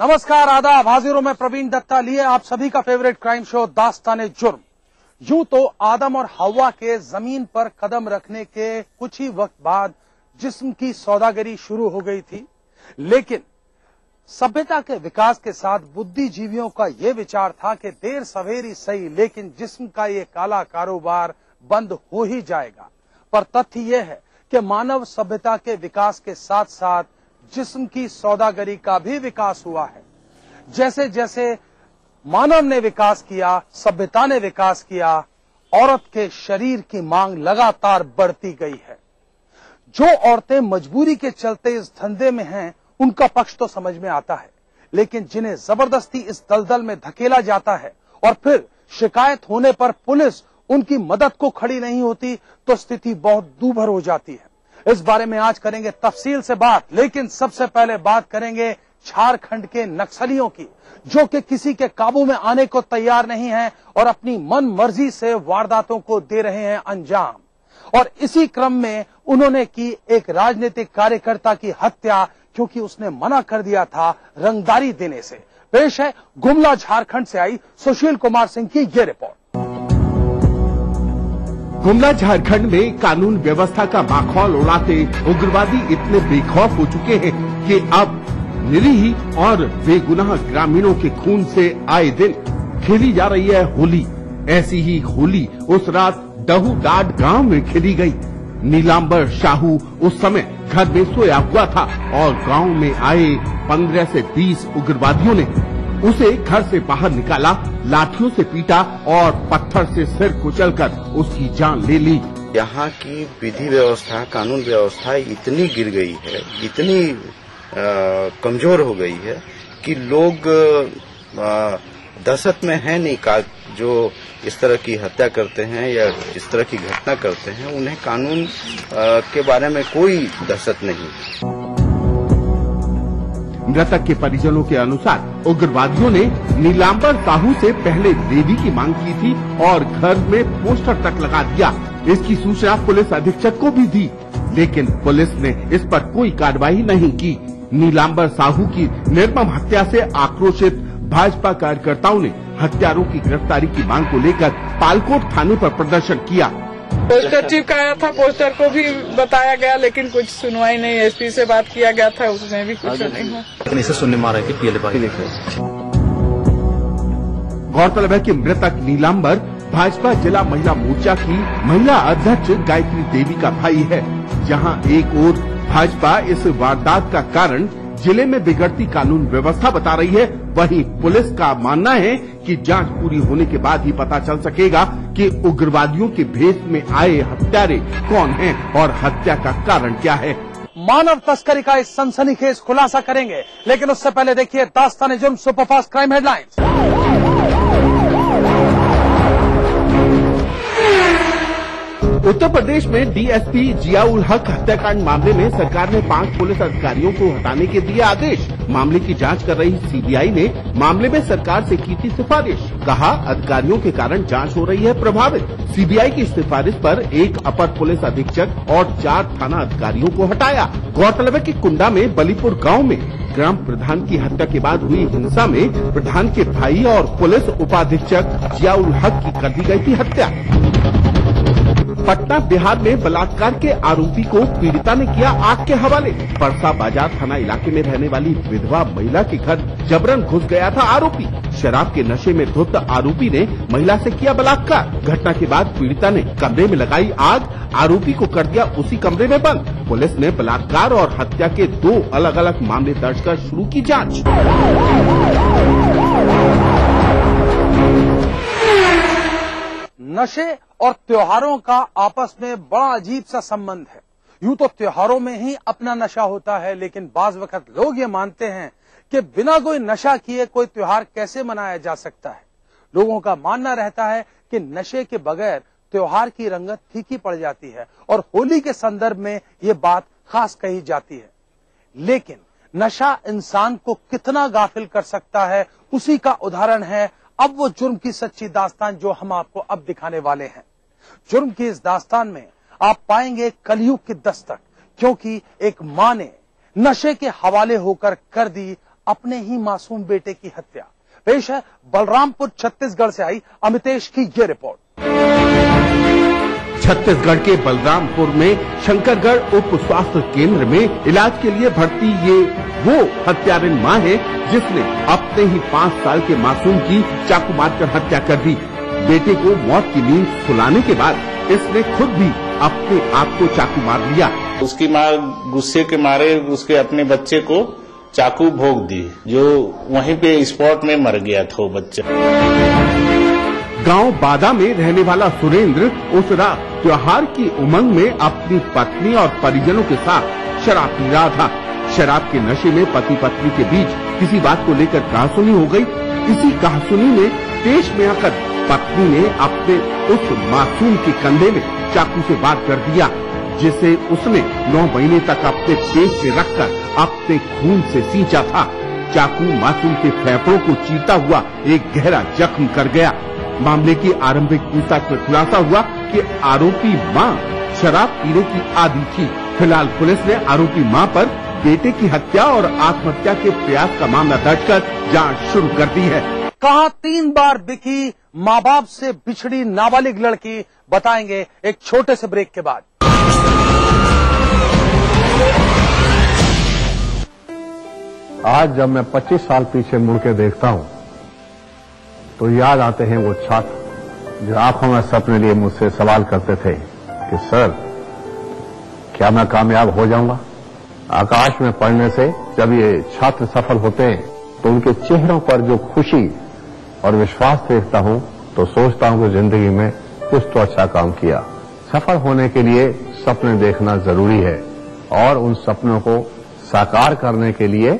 नमस्कार, आदाब। हाजिर हूं मैं प्रवीण दत्ता लिए आप सभी का फेवरेट क्राइम शो दास्ताने जुर्म। यूं तो आदम और हव्वा के जमीन पर कदम रखने के कुछ ही वक्त बाद जिस्म की सौदागरी शुरू हो गई थी, लेकिन सभ्यता के विकास के साथ बुद्धिजीवियों का यह विचार था कि देर सवेरी सही, लेकिन जिस्म का ये काला कारोबार बंद हो ही जाएगा। पर तथ्य यह है कि मानव सभ्यता के विकास के साथ साथ जिस्म की सौदागरी का भी विकास हुआ है। जैसे जैसे मानव ने विकास किया, सभ्यता ने विकास किया, औरत के शरीर की मांग लगातार बढ़ती गई है। जो औरतें मजबूरी के चलते इस धंधे में हैं, उनका पक्ष तो समझ में आता है, लेकिन जिन्हें जबरदस्ती इस दलदल में धकेला जाता है और फिर शिकायत होने पर पुलिस उनकी मदद को खड़ी नहीं होती, तो स्थिति बहुत दूभर हो जाती है। इस बारे में आज करेंगे तफसील से बात, लेकिन सबसे पहले बात करेंगे झारखंड के नक्सलियों की, जो कि किसी के काबू में आने को तैयार नहीं है और अपनी मन मर्जी से वारदातों को दे रहे हैं अंजाम। और इसी क्रम में उन्होंने की एक राजनीतिक कार्यकर्ता की हत्या, क्योंकि उसने मना कर दिया था रंगदारी देने से। पेश है गुमला झारखंड से आई सुशील कुमार सिंह की ये रिपोर्ट। गुमला झारखंड में कानून व्यवस्था का माखौल उड़ाते उग्रवादी इतने बेखौफ हो चुके हैं कि अब निरीह और बेगुनाह ग्रामीणों के खून से आए दिन खेली जा रही है होली। ऐसी ही होली उस रात डहू डाड गांव में खेली गई। नीलांबर साहू उस समय घर में सोया हुआ था और गांव में आए 15 से 20 उग्रवादियों ने उसे घर से बाहर निकाला, लाठियों से पीटा और पत्थर से सिर कुचलकर उसकी जान ले ली। यहाँ की विधि व्यवस्था, कानून व्यवस्था इतनी गिर गई है, इतनी कमजोर हो गई है कि लोग दहशत में है नहीं का जो इस तरह की हत्या करते हैं या इस तरह की घटना करते हैं, उन्हें कानून के बारे में कोई दहशत नहीं। मृतक के परिजनों के अनुसार उग्रवादियों ने नीलांबर साहू से पहले देवी की मांग की थी और घर में पोस्टर तक लगा दिया। इसकी सूचना पुलिस अधीक्षक को भी दी, लेकिन पुलिस ने इस पर कोई कार्रवाई नहीं की। नीलांबर साहू की निर्मम हत्या से आक्रोशित भाजपा कार्यकर्ताओं ने हत्यारों की गिरफ्तारी की मांग को लेकर पालकोट थाने पर प्रदर्शन किया। पोस्टर चिपकाया था, पोस्टर को भी बताया गया, लेकिन कुछ सुनवाई नहीं। एसपी से बात किया गया था, उसमें भी कुछ नहीं हुआ। लेकिन इसे सुनने मारा है कि गौरतलब है कि मृतक नीलांबर भाजपा जिला महिला मोर्चा की महिला अध्यक्ष गायत्री देवी का भाई है। जहां एक ओर भाजपा इस वारदात का कारण जिले में बिगड़ती कानून व्यवस्था बता रही है, वहीं पुलिस का मानना है कि जांच पूरी होने के बाद ही पता चल सकेगा कि उग्रवादियों के भेष में आए हत्यारे कौन हैं और हत्या का कारण क्या है। मानव तस्करी का इस सनसनीखेज खुलासा करेंगे, लेकिन उससे पहले देखिए दास्ताने जुर्म superfast crime headlines. Uttar Pradesh में डीएसपी जियाउल हक हत्याकांड मामले में सरकार ने 5 पुलिस अधिकारियों को हटाने के दिए आदेश। मामले की जांच कर रही सीबीआई ने मामले में सरकार से की थी सिफारिश। कहा, अधिकारियों के कारण जांच हो रही है प्रभावित। सीबीआई की सिफारिश पर एक अपर पुलिस अधीक्षक और 4 थाना अधिकारियों को हटाया। गौरतलब है कि कुंडा में बलीपुर गाँव में ग्राम प्रधान की हत्या के बाद हुई हिंसा में प्रधान के भाई और पुलिस उपाधीक्षक जियाउल हक की कर दी गई थी हत्या। पटना बिहार में बलात्कार के आरोपी को पीड़िता ने किया आग के हवाले। परसा बाजार थाना इलाके में रहने वाली विधवा महिला के घर जबरन घुस गया था आरोपी। शराब के नशे में धुत आरोपी ने महिला से किया बलात्कार। घटना के बाद पीड़िता ने कमरे में लगाई आग, आरोपी को कर दिया उसी कमरे में बंद। पुलिस ने बलात्कार और हत्या के 2 अलग अलग मामले दर्ज कर शुरू की जाँच। नशे और त्योहारों का आपस में बड़ा अजीब सा संबंध है। यूं तो त्योहारों में ही अपना नशा होता है, लेकिन बाज वक्त लोग ये मानते हैं कि बिना कोई नशा किए कोई त्योहार कैसे मनाया जा सकता है। लोगों का मानना रहता है कि नशे के बगैर त्योहार की रंगत फीकी पड़ जाती है और होली के संदर्भ में ये बात खास कही जाती है। लेकिन नशा इंसान को कितना गाफिल कर सकता है, उसी का उदाहरण है अब वो जुर्म की सच्ची दास्तान जो हम आपको अब दिखाने वाले हैं। जुर्म की इस दास्तान में आप पाएंगे कलयुग की दस्तक, क्योंकि एक मां ने नशे के हवाले होकर कर दी अपने ही मासूम बेटे की हत्या। पेश है बलरामपुर छत्तीसगढ़ से आई अमितेश की ये रिपोर्ट। छत्तीसगढ़ के बलरामपुर में शंकरगढ़ उप स्वास्थ्य केंद्र में इलाज के लिए भर्ती ये वो हत्यारिन मां है जिसने अपने ही 5 साल के मासूम की चाकू मारकर हत्या कर दी। बेटे को मौत की नींद सुलाने के बाद इसने खुद भी अपने आप को चाकू मार लिया। उसकी मां गुस्से के मारे उसके अपने बच्चे को चाकू भोंक दी, जो वहीं पे स्पॉट में मर गया था वो बच्चा। गांव बादा में रहने वाला सुरेंद्र उस रात त्योहार की उमंग में अपनी पत्नी और परिजनों के साथ शराब पी रहा था। शराब के नशे में पति पत्नी के बीच किसी बात को लेकर कहासुनी हो गई। इसी कहासुनी में पेश में आकर पत्नी ने अपने उस मासूम के कंधे में चाकू से वार कर दिया, जिसे उसने 9 महीने तक अपने पेट में रखकर अपने खून से सींचा था। चाकू मासूम के फेफड़ों को चीरता हुआ एक गहरा जख्म कर गया। मामले की आरंभिक पूछताछ में खुलासा हुआ कि आरोपी मां शराब पीने की आदी थी। फिलहाल पुलिस ने आरोपी मां पर बेटे की हत्या और आत्महत्या के प्रयास का मामला दर्ज कर जांच शुरू कर दी है। कहां 3 बार बिकी माँ बाप से बिछड़ी नाबालिग लड़की, बताएंगे एक छोटे से ब्रेक के बाद। आज जब मैं 25 साल पीछे मुड़ के देखता हूं तो याद आते हैं वो छात्र जो आंखों में सपने लिए मुझसे सवाल करते थे कि सर क्या मैं कामयाब हो जाऊंगा। आकाश में पढ़ने से जब ये छात्र सफल होते हैं तो उनके चेहरों पर जो खुशी और विश्वास देखता हूं तो सोचता हूं कि जिंदगी में कुछ तो अच्छा काम किया। सफल होने के लिए सपने देखना जरूरी है और उन सपनों को साकार करने के लिए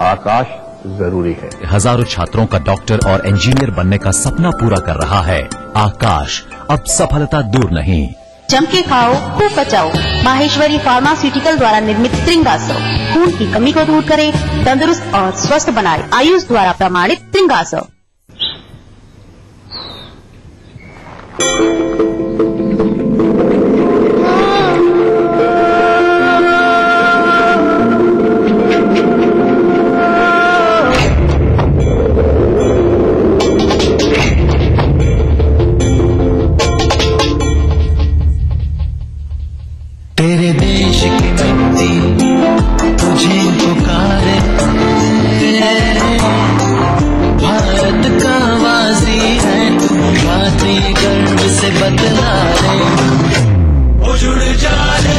आकाश जरूरी है। हजारों छात्रों का डॉक्टर और इंजीनियर बनने का सपना पूरा कर रहा है आकाश। अब सफलता दूर नहीं। जम के खाओ, खूब बचाओ। माहेश्वरी फार्मास्यूटिकल द्वारा निर्मित त्रिंगासव खून की कमी को दूर करे, तंदुरुस्त और स्वस्थ बनाए। आयुष द्वारा प्रमाणित त्रिंगासव। तेरे देश की मिट्टी तुझे पुकारे, भारत का वासी है तू, भारतीय गर्व से बदला रे, ओ जुड़ जा रे,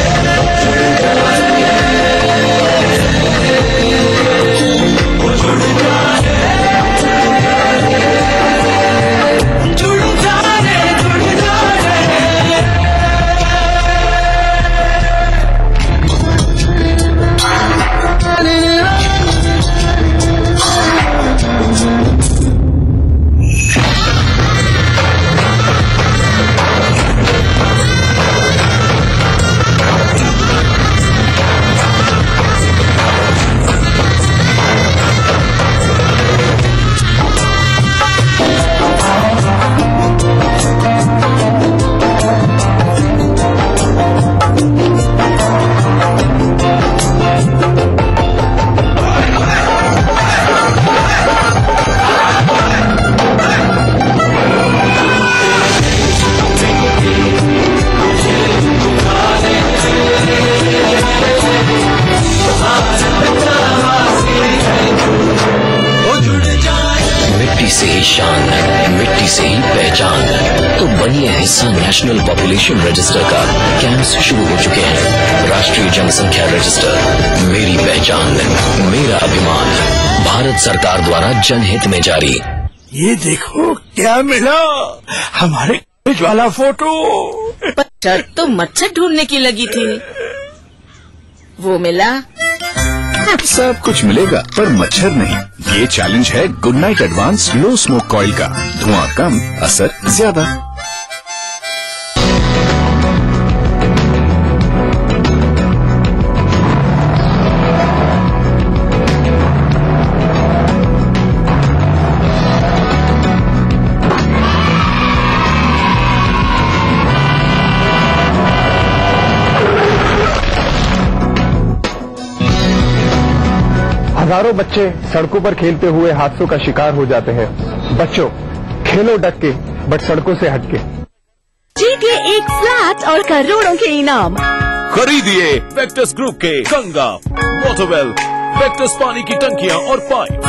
ओ जुड़ जा रे, जुड़ जा रे, जुड़ जा रे। से ही शान, मिट्टी से ही पहचान। तो बनिए हिस्सा नेशनल पॉपुलेशन रजिस्टर का। कैंप्स शुरू हो चुके हैं। राष्ट्रीय जनसंख्या रजिस्टर, मेरी पहचान, मेरा अभिमान। भारत सरकार द्वारा जनहित में जारी। ये देखो क्या मिला, हमारे वाला फोटो। मच्छर तो मच्छर ढूंढने की लगी थी, वो मिला। सब कुछ मिलेगा पर मच्छर नहीं। ये चैलेंज है good night advance low smoke coil का। धुआं कम, असर ज्यादा। हजारों बच्चे सड़कों पर खेलते हुए हादसों का शिकार हो जाते हैं। बच्चों, खेलो डट के, बट सड़कों से हट के। जीतिए एक फ्लैट और करोड़ों के इनाम। खरीदिए वेक्टस ग्रुप के गंगा, वाटरवेल, वेक्टस पानी की टंकियां और पाइप।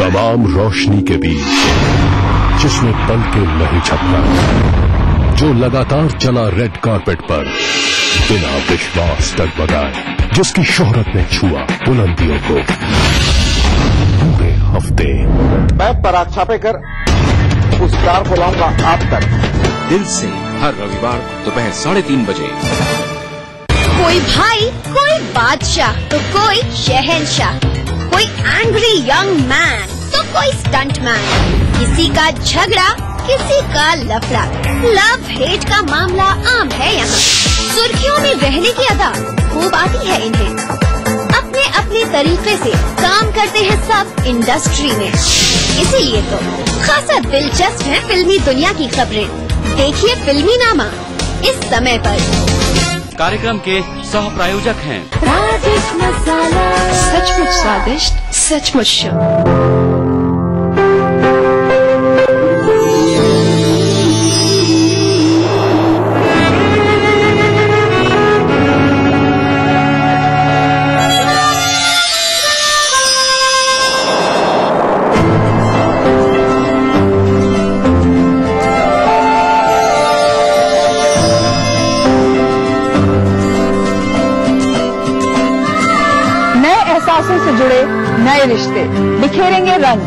तमाम रोशनी के बीच जिसमें पल के नहीं झपका, जो लगातार चला रेड कारपेट पर बिना विश्वास डगमगाए, जिसकी शोहरत ने छुआ बुलंदियों को पूरे हफ्ते। मैं पराग छापे कर उस स्टार को लाऊंगा आप तक, दिल से, हर रविवार दोपहर 3:30 बजे। कोई भाई, कोई बादशाह तो कोई शहंशाह, कोई एंग्री यंग मैन तो कोई स्टंट मैन, किसी का झगड़ा किसी का लफड़ा, लव हेट का मामला आम है यहाँ। सुर्खियों में रहने की अदा खूब आती है इन्हें, अपने अपने तरीके से काम करते हैं सब इंडस्ट्री में, इसीलिए तो खासा दिलचस्प है फिल्मी दुनिया की खबरें। देखिए फिल्मी नामा इस समय पर। कार्यक्रम के सह प्रायोजक हैं राजेश मसाला, सचमुच स्वादिष्ट, सचमुच शुद्ध। से जुड़े नए रिश्ते बिखेरेंगे रंग।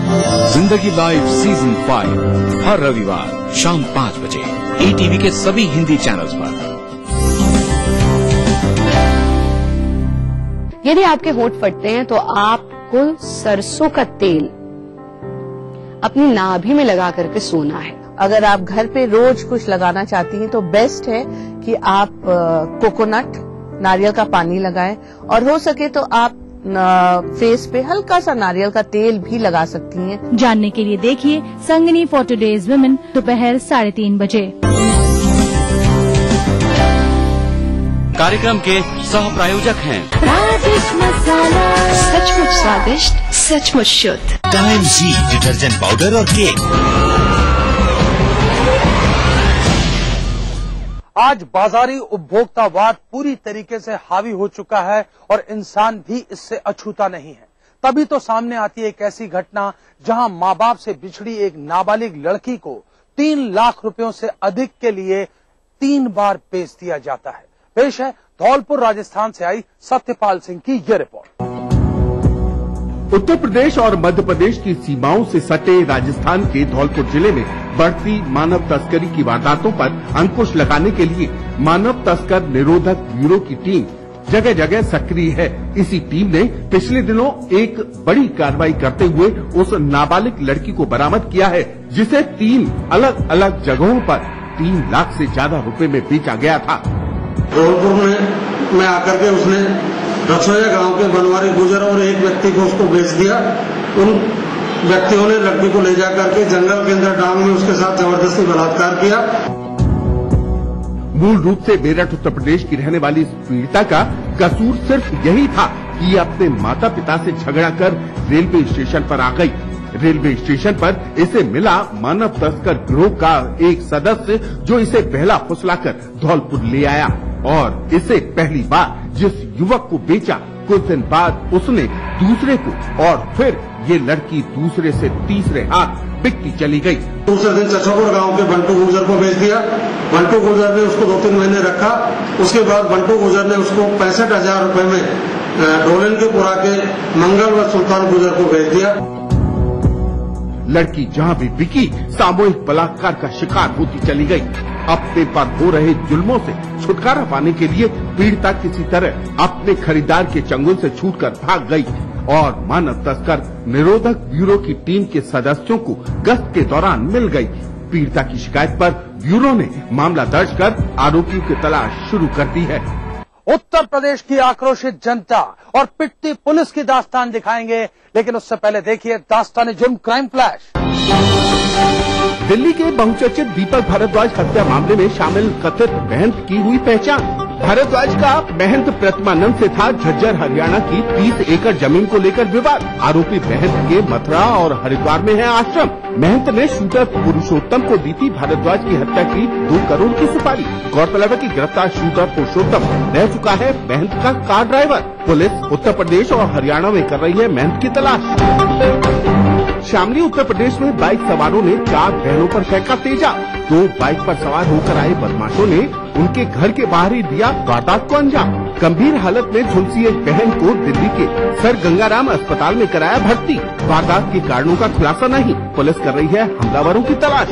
जिंदगी लाइव सीजन 5 हर रविवार शाम 5 बजे ETV के सभी हिंदी चैनल्स पर। यदि आपके होंठ फटते हैं तो आपको सरसों का तेल अपनी नाभि में लगा करके सोना है। अगर आप घर पे रोज कुछ लगाना चाहती हैं तो बेस्ट है कि आप कोकोनट, नारियल का पानी लगाएं, और हो सके तो आप फेस पे हल्का सा नारियल का तेल भी लगा सकती हैं। जानने के लिए देखिए संगनी फॉर टुडेज वुमेन दोपहर 3:30 बजे। कार्यक्रम के सह प्रायोजक हैं राजेश मसाला, सचमुच स्वादिष्ट, सचमुच शुद्ध। टाइम जी डिटर्जेंट पाउडर और केक। आज बाजारी उपभोक्तावाद पूरी तरीके से हावी हो चुका है और इंसान भी इससे अछूता नहीं है। तभी तो सामने आती है एक ऐसी घटना जहां माँ बाप से बिछड़ी एक नाबालिग लड़की को 3 लाख रुपयों से अधिक के लिए 3 बार बेच दिया जाता है। पेश है धौलपुर राजस्थान से आई सत्यपाल सिंह की ये रिपोर्ट। उत्तर प्रदेश और मध्य प्रदेश की सीमाओं से सटे राजस्थान के धौलपुर जिले में बढ़ती मानव तस्करी की वारदातों पर अंकुश लगाने के लिए मानव तस्कर निरोधक ब्यूरो की टीम जगह जगह सक्रिय है। इसी टीम ने पिछले दिनों एक बड़ी कार्रवाई करते हुए उस नाबालिग लड़की को बरामद किया है, जिसे 3 अलग अलग जगहों पर 3 लाख से ज्यादा रुपए में बेचा गया था। धौलपुर में आकर के उसने रसोया गांव के बनवारी गुजर और एक व्यक्ति को उसको बेच दिया। उन व्यक्तियों ने लड़की को ले जाकर के जंगल के अंदर डांग में उसके साथ जबरदस्ती बलात्कार किया। मूल रूप से मेरठ उत्तर प्रदेश की रहने वाली इस पीड़िता का कसूर सिर्फ यही था कि अपने माता पिता से झगड़ा कर रेलवे स्टेशन पर आ गई। रेलवे स्टेशन पर इसे मिला मानव तस्कर गिरोह का एक सदस्य, जो इसे पहला फुसलाकर धौलपुर ले आया और इसे पहली बार जिस युवक को बेचा, कुछ दिन बाद उसने दूसरे को, और फिर ये लड़की दूसरे से तीसरे हाथ बिकती चली गई। दूसरे दिन चचौपुर गांव के बंटू गुजर को बेच दिया। बंटू गुजर ने उसको 2-3 महीने रखा। उसके बाद बंटू गुजर ने उसको 65,000 रुपए में ढोलनपुरा के मंगल व सुल्तान गुजर को बेच दिया। लड़की जहां भी बिकी, सामूहिक बलात्कार का शिकार होती चली गई। अपने पर हो रहे जुल्मों से छुटकारा पाने के लिए पीड़िता किसी तरह अपने खरीदार के चंगुल से छूटकर भाग गई और मानव तस्कर निरोधक ब्यूरो की टीम के सदस्यों को गश्त के दौरान मिल गई। पीड़िता की शिकायत पर ब्यूरो ने मामला दर्ज कर आरोपियों की तलाश शुरू कर दी है। उत्तर प्रदेश की आक्रोशित जनता और पिटती पुलिस की दास्तान दिखाएंगे, लेकिन उससे पहले देखिए दास्तान जुर्म क्राइम फ्लैश। दिल्ली के बहुचर्चित दीपक भारद्वाज हत्या मामले में शामिल कथित बहन की हुई पहचान। भारद्वाज का महंत प्रतिमानंद से था झज्जर हरियाणा की 30 एकड़ जमीन को लेकर विवाद। आरोपी महंत के मथुरा और हरिद्वार में है आश्रम। महंत ने शूटर पुरुषोत्तम को दी थी भारद्वाज की हत्या की 2 करोड़ की सुपारी। गौरतलब है कि गिरफ्तार शूटर पुरुषोत्तम रह चुका है महंत का car driver. Police Uttar Pradesh और हरियाणा में कर रही है महंत की तलाश। शामली उत्तर प्रदेश में बाइक सवारों ने 4 बहनों पर फेंका तेजा। 2 बाइक पर सवार होकर आए बदमाशों ने उनके घर के बाहर ही दिया वारदात को अंजाम। गंभीर हालत में झुलसी एक बहन को दिल्ली के सर गंगाराम अस्पताल में कराया भर्ती। वारदात के कारणों का खुलासा नहीं, पुलिस कर रही है हमलावरों की तलाश।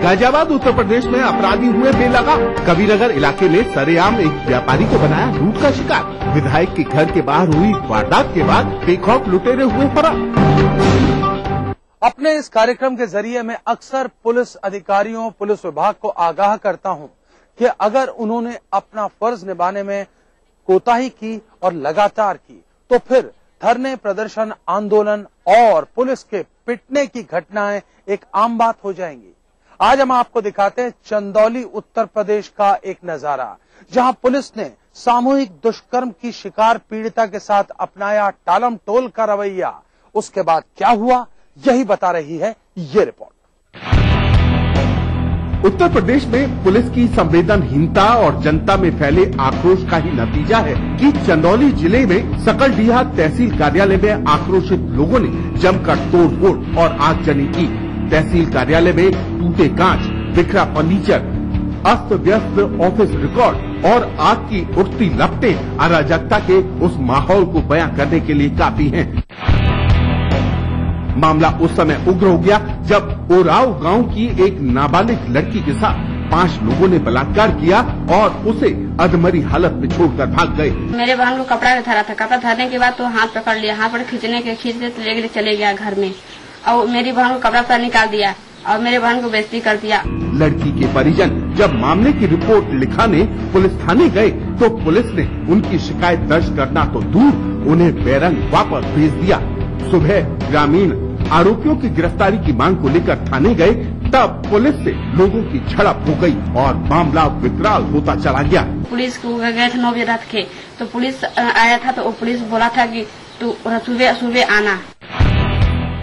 गाजियाबाद उत्तर प्रदेश में अपराधी हुए बेलगा। कबीरनगर इलाके में सरेआम एक व्यापारी को बनाया लूट का शिकार। विधायक के घर के बाहर हुई वारदात के बाद बेखौफ लुटेरे हुए फरार। अपने इस कार्यक्रम के जरिए मैं अक्सर पुलिस अधिकारियों, पुलिस विभाग को आगाह करता हूं कि अगर उन्होंने अपना फर्ज निभाने में कोताही की और लगातार की तो फिर धरने, प्रदर्शन, आंदोलन और पुलिस के पिटने की घटनाएं एक आम बात हो जाएंगी। आज हम आपको दिखाते हैं चंदौली उत्तर प्रदेश का एक नजारा, जहां पुलिस ने सामूहिक दुष्कर्म की शिकार पीड़िता के साथ अपनाया टालम टोल का रवैया। उसके बाद क्या हुआ, यही बता रही है ये रिपोर्ट। उत्तर प्रदेश में पुलिस की संवेदनहीनता और जनता में फैले आक्रोश का ही नतीजा है कि चंदौली जिले में सकलडीहा तहसील कार्यालय में आक्रोशित लोगों ने जमकर तोड़फोड़ और आगजनी की। तहसील कार्यालय में टूटे कांच, बिखरा फर्नीचर, अस्त व्यस्त ऑफिस रिकॉर्ड और आग की उठती लपटें अराजकता के उस माहौल को बयां करने के लिए काफी हैं। मामला उस समय उग्र हो गया जब ओराव गांव की एक नाबालिग लड़की के साथ 5 लोगों ने बलात्कार किया और उसे अधमरी हालत में छोड़कर भाग गए। मेरे बहन को कपड़ा धरा था, कपड़ा धरने के बाद तो हाथ पकड़ लिया, हाथ पर खींचते ले चले गया घर में और मेरी बहन को कपड़ा पर निकाल दिया और मेरे बहन को बेइज्जती कर दिया। लड़की के परिजन जब मामले की रिपोर्ट लिखाने पुलिस थाने गए तो पुलिस ने उनकी शिकायत दर्ज करना तो दूर, उन्हें बेरंग वापस भेज दिया। सुबह ग्रामीण आरोपियों की गिरफ्तारी की मांग को लेकर थाने गए, तब पुलिस से लोगों की झड़प हो गई और मामला विकराल होता चला गया। पुलिस को गए थे 9 बजे रात के, तो पुलिस आया था तो पुलिस बोला था कि तू सुबह आना।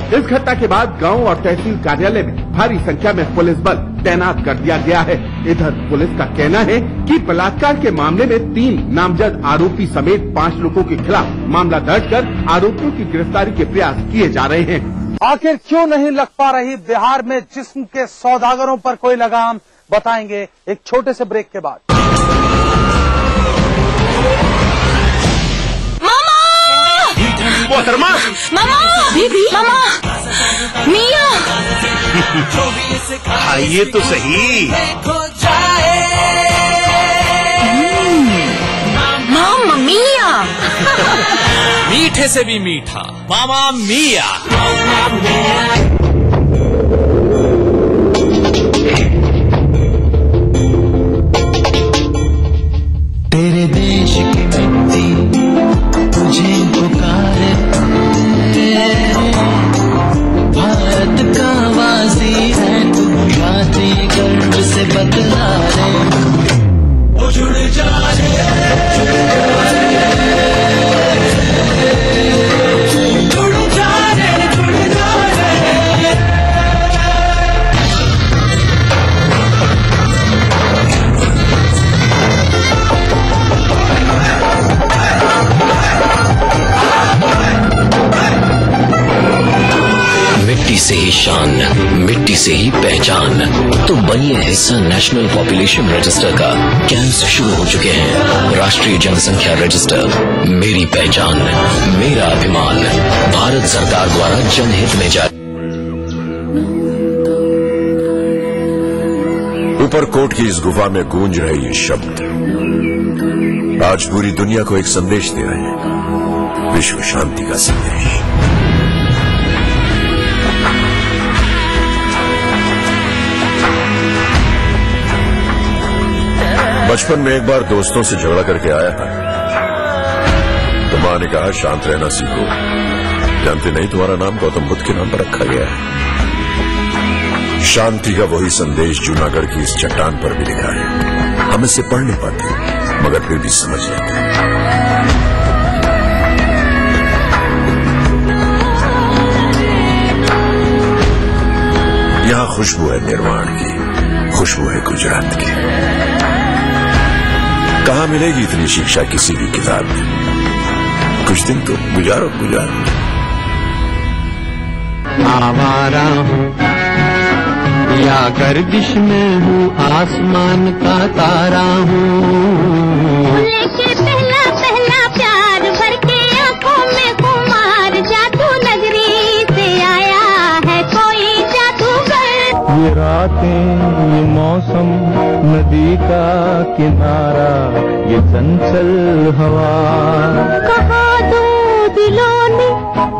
इस घटना के बाद गांव और तहसील कार्यालय में भारी संख्या में पुलिस बल तैनात कर दिया गया है। इधर पुलिस का कहना है कि बलात्कार के मामले में 3 नामजद आरोपी समेत 5 लोगों के खिलाफ मामला दर्ज कर आरोपियों की गिरफ्तारी के प्रयास किए जा रहे हैं। आखिर क्यों नहीं लग पा रही बिहार में जिस्म के सौदागरों पर कोई लगाम, बताएंगे एक छोटे से ब्रेक के बाद। मोहतरमा, मामा, दीदी, मामा, मिया, आइए तो सही। मामा मिया, मीठे से भी मीठा मामा मिया। तेरे देश की मिट्टी तुझे पुकारे, भारत का वासी है तू, राष्ट्रीय गर्व से बदला रे, ओ जुड़ जा रे, जुड़ जा रे, जुड़ जा रे, जुड़ जा रे। मिट्टी से ही शान, मिट्टी से ही पहचान, तो बनिए हिस्सा नेशनल पॉपुलेशन रजिस्टर का। कैंप्स शुरू हो चुके हैं। राष्ट्रीय जनसंख्या रजिस्टर, मेरी पहचान, मेरा अभिमान, भारत सरकार द्वारा जनहित में जारी। ऊपरकोट की इस गुफा में गूंज रहे ये शब्द आज पूरी दुनिया को एक संदेश दे रहे हैं, विश्व शांति का संदेश। बचपन में एक बार दोस्तों से झगड़ा करके आया था, तो मां ने कहा शांत रहना सीखो। जानते नहीं तुम्हारा नाम गौतम बुद्ध के नाम पर रखा गया है। शांति का वही संदेश जूनागढ़ की इस चट्टान पर भी लिखा है। हम इसे पढ़ नहीं पाते मगर फिर भी समझ लेते हैं। यहाँ खुशबू है निर्वाण की, खुशबू है गुजरात की। कहाँ मिलेगी इतनी शिक्षा किसी भी किताब में? कुछ दिन तो गुजारो। आवारा हूँ या गर्दिश में हूँ, आसमान का तारा हूँ। लेके पहला पहला प्यार भर के आंखों में कुमार, जादू नगरी से आया है कोई जादूगर। ये रातें, ये मौसम, नदी का किनारा, ये चंचल हवा। कहा दो दिलों ने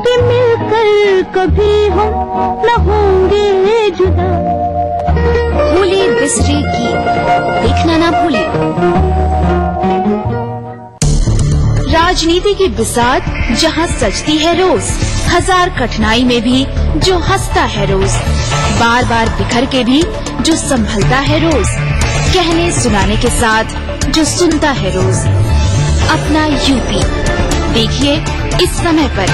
कि मिलकर कभी हम न होंगे जुदा। भूली बिसरी की देखना ना भूले। राजनीति की बिसात जहाँ सजती है रोज, हजार कठिनाई में भी जो हंसता है रोज, बार बार बिखर के भी जो संभलता है रोज, कहने सुनाने के साथ जो सुनता है रोज। अपना यूपी देखिए इस समय पर।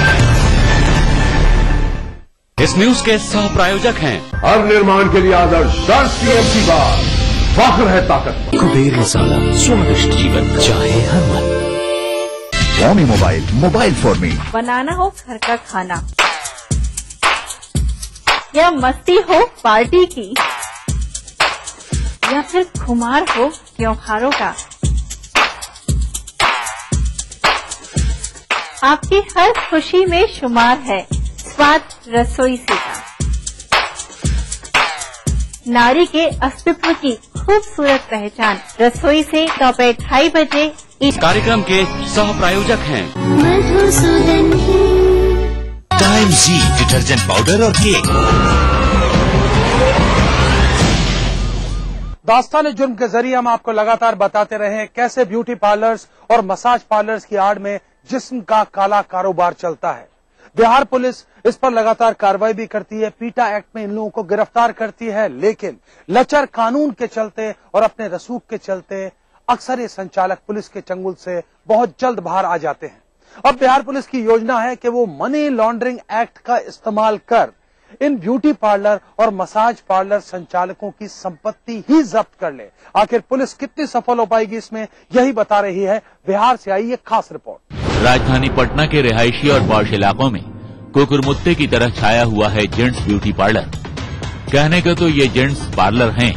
इस न्यूज के सह प्रायोजक हैं हर निर्माण के लिए आदर्श सीएम की बात, फख्र है ताकत। कुबेर मसाला, स्वादिष्ट जीवन चाहे हर मन। Xiaomi mobile for me. बनाना हो घर का खाना या मस्ती हो पार्टी की, या फिर खुमार हो त्योहारों का, आपकी हर खुशी में शुमार है स्वाद रसोई से का। नारी के अस्तित्व की खूबसूरत पहचान रसोई से दोपहर 2:30 बजे। इस कार्यक्रम के सह प्रायोजक हैं मधुसूदन टाइम जी डिटर्जेंट पाउडर और केक। दास्तान जुर्म के जरिए हम आपको लगातार बताते रहे हैं कैसे ब्यूटी पार्लर्स और मसाज पार्लर्स की आड़ में जिस्म का काला कारोबार चलता है। बिहार पुलिस इस पर लगातार कार्रवाई भी करती है, पीटा एक्ट में इन लोगों को गिरफ्तार करती है, लेकिन लचर कानून के चलते और अपने रसूख के चलते अक्सर ये संचालक पुलिस के चंगुल से बहुत जल्द बाहर आ जाते हैं। अब बिहार पुलिस की योजना है कि वो मनी लॉन्ड्रिंग एक्ट का इस्तेमाल कर इन ब्यूटी पार्लर और मसाज पार्लर संचालकों की संपत्ति ही जब्त कर ले। आखिर पुलिस कितनी सफल हो पाएगी इसमें, यही बता रही है बिहार से आई ये खास रिपोर्ट। राजधानी पटना के रिहायशी और पॉश इलाकों में कुकुरमुत्ते की तरह छाया हुआ है जेंट्स ब्यूटी पार्लर। कहने को तो ये जेंट्स पार्लर हैं,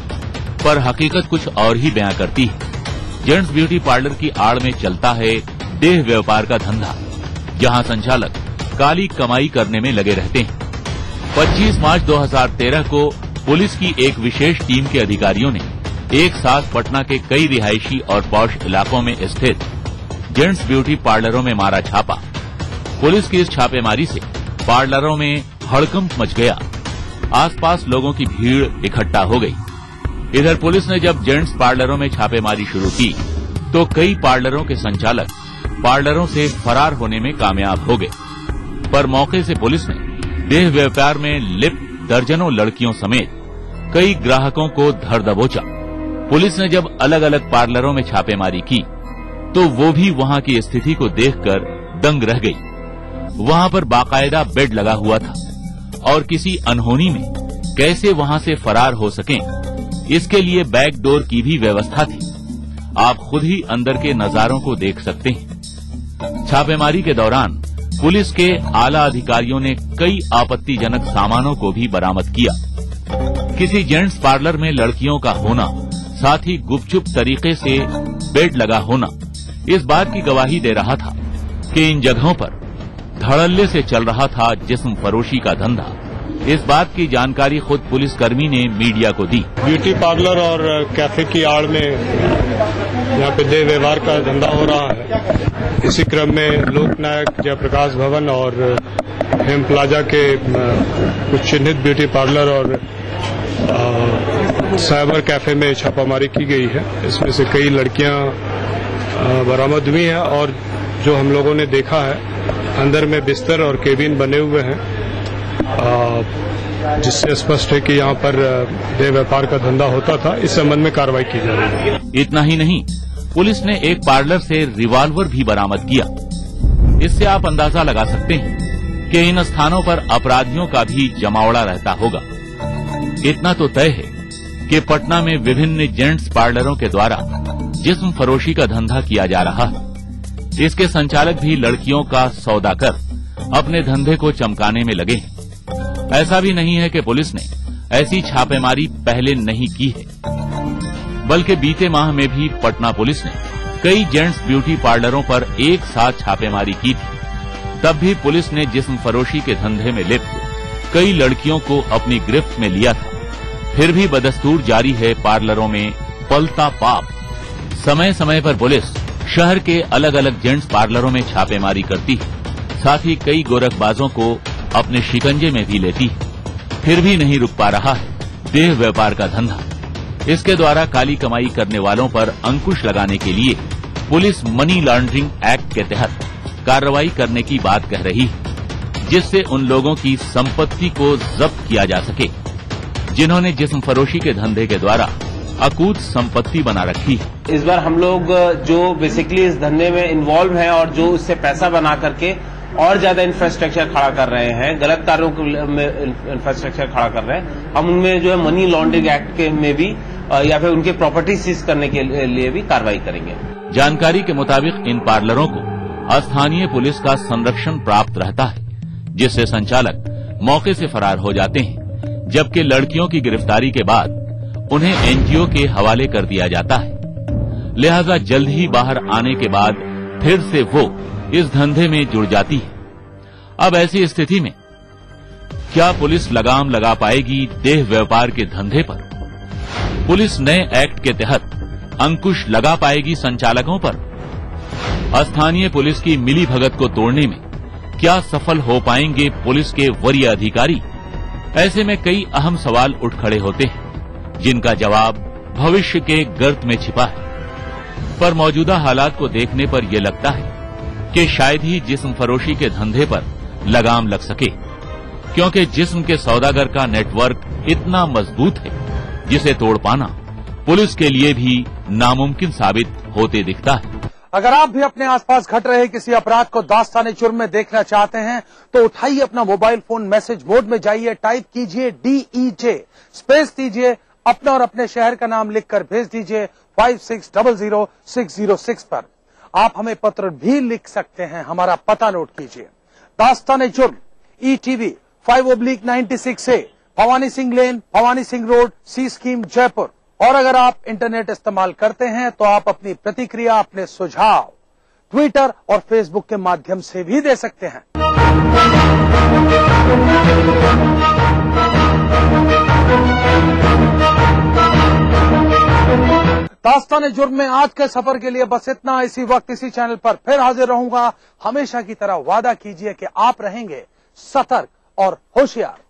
पर हकीकत कुछ और ही बयां करती है। जेंट्स ब्यूटी पार्लर की आड़ में चलता है देह व्यापार का धंधा, जहां संचालक काली कमाई करने में लगे रहते हैं। 25 मार्च 2013 को पुलिस की एक विशेष टीम के अधिकारियों ने एक साथ पटना के कई रिहायशी और पॉश इलाकों में स्थित जेंट्स ब्यूटी पार्लरों में मारा छापा। पुलिस की इस छापेमारी से पार्लरों में हड़कंप मच गया, आसपास लोगों की भीड़ इकट्ठा हो गई। इधर पुलिस ने जब जेंट्स पार्लरों में छापेमारी शुरू की तो कई पार्लरों के संचालक पार्लरों से फरार होने में कामयाब हो गए, पर मौके से पुलिस ने देह व्यापार में लिप्त दर्जनों लड़कियों समेत कई ग्राहकों को धर दबोचा। पुलिस ने जब अलग अलग पार्लरों में छापेमारी की तो वो भी वहां की स्थिति को देखकर दंग रह गई। वहां पर बाकायदा बेड लगा हुआ था और किसी अनहोनी में कैसे वहां से फरार हो सकें, इसके लिए बैक डोर की भी व्यवस्था थी। आप खुद ही अंदर के नजारों को देख सकते हैं। छापेमारी के दौरान पुलिस के आला अधिकारियों ने कई आपत्तिजनक सामानों को भी बरामद किया। किसी जेंट्स पार्लर में लड़कियों का होना, साथ ही गुपचुप तरीके से बेड लगा होना इस बात की गवाही दे रहा था कि इन जगहों पर धड़ल्ले से चल रहा था जिस्म फरोशी का धंधा। इस बात की जानकारी खुद पुलिसकर्मी ने मीडिया को दी। ब्यूटी पार्लर और कैफे की आड़ में यहाँ पे देह व्यवहार का धंधा हो रहा है। इसी क्रम में लोकनायक, जयप्रकाश भवन और हेम प्लाजा के कुछ चिन्हित ब्यूटी पार्लर और साइबर कैफे में छापामारी की गई है। इसमें से कई लड़कियां बरामद हुई हैं और जो हम लोगों ने देखा है, अंदर में बिस्तर और केबिन बने हुए हैं जिससे स्पष्ट है कि यहाँ पर देह व्यापार का धंधा होता था। इस संबंध में कार्रवाई की जा रही है। इतना ही नहीं, पुलिस ने एक पार्लर से रिवॉल्वर भी बरामद किया। इससे आप अंदाजा लगा सकते हैं कि इन स्थानों पर अपराधियों का भी जमावड़ा रहता होगा। इतना तो तय है कि पटना में विभिन्न जेंट्स पार्लरों के द्वारा जिस्म फरोशी का धंधा किया जा रहा है। इसके संचालक भी लड़कियों का सौदा कर अपने धंधे को चमकाने में लगे हैं। ऐसा भी नहीं है कि पुलिस ने ऐसी छापेमारी पहले नहीं की है, बल्कि बीते माह में भी पटना पुलिस ने कई जेंट्स ब्यूटी पार्लरों पर एक साथ छापेमारी की थी। तब भी पुलिस ने जिस्म फरोशी के धंधे में लिप्त कई लड़कियों को अपनी गिरफ्त में लिया था। फिर भी बदस्तूर जारी है पार्लरों में पलता पाप। समय समय पर पुलिस शहर के अलग अलग जेंट्स पार्लरों में छापेमारी करती है, साथ ही कई गोरखबाजों को अपने शिकंजे में भी लेती है। फिर भी नहीं रुक पा रहा है देह व्यापार का धंधा। इसके द्वारा काली कमाई करने वालों पर अंकुश लगाने के लिए पुलिस मनी लॉन्ड्रिंग एक्ट के तहत कार्रवाई करने की बात कह रही है, जिससे उन लोगों की संपत्ति को जब्त किया जा सके जिन्होंने जिस्म फरोशी के धंधे के द्वारा अकूत संपत्ति बना रखी है। इस बार हम लोग जो बेसिकली इस धंधे में इन्वॉल्व हैं और जो उससे पैसा बना करके और ज्यादा इंफ्रास्ट्रक्चर खड़ा कर रहे हैं, गलत कार्यों में इंफ्रास्ट्रक्चर खड़ा कर रहे हैं, हम उनमें जो है मनी लॉन्ड्रिंग एक्ट के में भी या फिर उनके प्रॉपर्टी सीज करने के लिए भी कार्रवाई करेंगे। जानकारी के मुताबिक इन पार्लरों को स्थानीय पुलिस का संरक्षण प्राप्त रहता है, जिससे संचालक मौके से फरार हो जाते हैं, जबकि लड़कियों की गिरफ्तारी के बाद उन्हें एनजीओ के हवाले कर दिया जाता है। लिहाजा जल्द ही बाहर आने के बाद फिर से वो इस धंधे में जुड़ जाती है। अब ऐसी स्थिति में क्या पुलिस लगाम लगा पाएगी देह व्यापार के धंधे पर? पुलिस नए एक्ट के तहत अंकुश लगा पाएगी संचालकों पर? स्थानीय पुलिस की मिलीभगत को तोड़ने में क्या सफल हो पाएंगे पुलिस के वरीय अधिकारी? ऐसे में कई अहम सवाल उठ खड़े होते हैं, जिनका जवाब भविष्य के गर्त में छिपा है। पर मौजूदा हालात को देखने पर यह लगता है कि शायद ही जिस्म फरोशी के धंधे पर लगाम लग सके, क्योंकि जिस्म के सौदागर का नेटवर्क इतना मजबूत है जिसे तोड़ पाना पुलिस के लिए भी नामुमकिन साबित होते दिखता है। अगर आप भी अपने आसपास घट रहे किसी अपराध को दास्ताने जुर्म में देखना चाहते हैं तो उठाइए अपना मोबाइल फोन, मैसेज मोड में जाइए, टाइप कीजिए DEJ, स्पेस दीजिए, अपना और अपने शहर का नाम लिखकर भेज दीजिए 56000606 पर। आप हमें पत्र भी लिख सकते हैं, हमारा पता नोट कीजिए। दास्ताने जुर्म, ETV 5/96A, भवानी सिंह लेन, भवानी सिंह रोड, सी स्कीम, जयपुर। और अगर आप इंटरनेट इस्तेमाल करते हैं तो आप अपनी प्रतिक्रिया, अपने सुझाव ट्विटर और फेसबुक के माध्यम से भी दे सकते हैं। दास्ताने जुर्म में आज के सफर के लिए बस इतना। इसी वक्त इसी चैनल पर फिर हाजिर रहूंगा। हमेशा की तरह वादा कीजिए कि आप रहेंगे सतर्क और होशियार।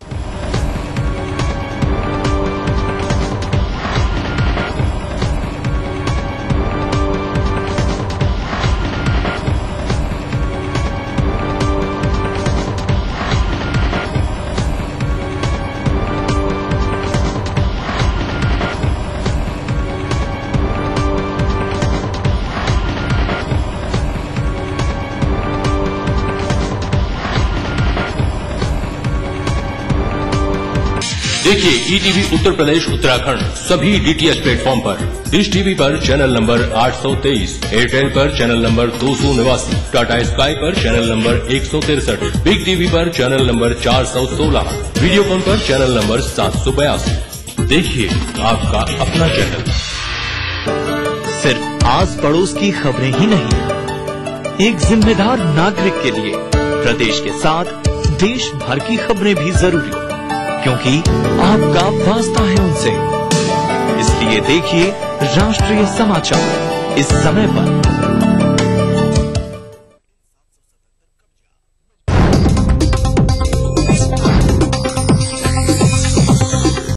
देखिए ETV उत्तर प्रदेश उत्तराखंड सभी DTH प्लेटफॉर्म पर, डिश टीवी पर चैनल नंबर 823, एयरटेल पर चैनल नंबर 289, टाटा स्काई पर चैनल नंबर 163, बिग टीवी पर चैनल नंबर 416, वीडियोकॉन पर चैनल नंबर 782। देखिए आपका अपना चैनल। सिर्फ आस पड़ोस की खबरें ही नहीं, एक जिम्मेदार नागरिक के लिए प्रदेश के साथ देश भर की खबरें भी जरूरी, क्योंकि आपका वास्ता है उनसे। इसलिए देखिए राष्ट्रीय समाचार इस समय पर